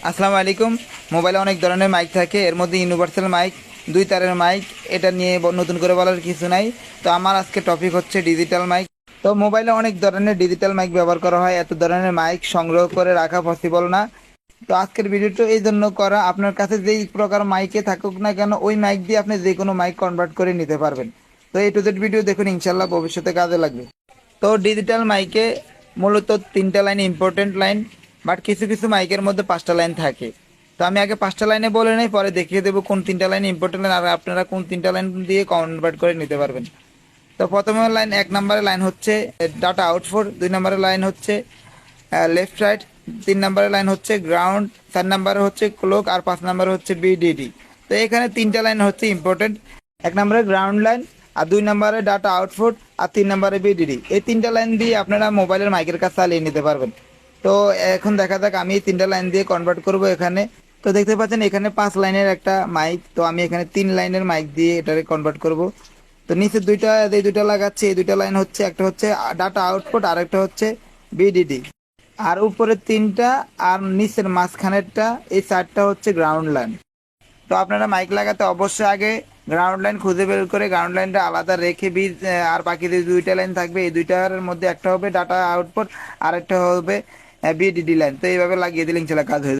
আসসালামু আলাইকুম। মোবাইলে অনেক ধরনের মাইক থাকে, এর মধ্যে ইউনিভার্সাল মাইক, দুই তারের মাইক, এটা নিয়ে নতুন করে বলার কিছু নাই। তো আমার আজকে টপিক হচ্ছে ডিজিটাল মাইক। তো মোবাইলে অনেক ধরনের ডিজিটাল মাইক ব্যবহার করা হয়, এত ধরনের মাইক সংগ্রহ করে রাখা পসিবল না। তো আজকের ভিডিওটা এই জন্য করা, আপনার কাছে যেই প্রকার মাইকে থাকুক না কেন ওই মাইক দিয়ে আপনি যে কোনো মাইক কনভার্ট করে নিতে পারবেন। তো এই টু জেড ভিডিও দেখুন, ইনশাল্লাহ ভবিষ্যতে কাজে লাগবে। তো ডিজিটাল মাইকে মূলত তিনটা লাইন ইম্পর্টেন্ট লাইন, বাট কিছু কিছু মাইকের মধ্যে পাঁচটা লাইন থাকে। তো আমি আগে পাঁচটা লাইনে বলে নেই, পরে দেখিয়ে দেবো কোন তিনটা লাইন ইম্পর্টেন্ট লাইন আর আপনারা কোন তিনটা লাইন দিয়ে কনভার্ট করে নিতে পারবেন। তো প্রথমে লাইন, এক নম্বরের লাইন হচ্ছে ডাটা আউটপুট, দুই নম্বরের লাইন হচ্ছে লেফট রাইট, তিন নম্বরের লাইন হচ্ছে গ্রাউন্ড, চার নম্বরে হচ্ছে ক্লোক, আর পাঁচ নম্বরে হচ্ছে বিডিডি। তো এখানে তিনটা লাইন হচ্ছে ইম্পর্টেন্ট, এক নম্বরে গ্রাউন্ড লাইন, আর দুই নম্বরে ডাটা আউটপুট, আর তিন নম্বরে বিডিডি। এই তিনটা লাইন দিয়ে আপনারা মোবাইলের মাইকের কাজ চালিয়ে নিতে পারবেন। তো এখন দেখা যাক আমি এই তিনটা লাইন দিয়ে কনভার্ট করব এখানে। তো দেখতে পাচ্ছেন এখানে 5 লাইনের একটা মাইক, তো আমি এখানে 3 লাইনের মাইক দিয়ে এটাকে কনভার্ট করব। তো নিচে দুইটা, এই দুইটা লাগাচ্ছি, এই দুইটা লাইন হচ্ছে, একটা হচ্ছে ডাটা আউটপুট আর একটা হচ্ছে বিডিডি। আর উপরে তিনটা, আর নিচের মাঝখানেরটা, এই চারটা হচ্ছে গ্রাউন্ড লাইন। তো আপনারা মাইক লাগাতে অবশ্যই আগে গ্রাউন্ড লাইন খুঁজে বের করে গ্রাউন্ড লাইনটা আলাদা রেখে আর বাকি যে দুইটা লাইন থাকবে এই দুইটার মধ্যে একটা হবে ডাটা আউটপুট আর একটা হবে বিডিডি লাইন। তো এইভাবে লাগিয়ে দিলে ইনশাল্লাহ কাজ হয়ে যাবে।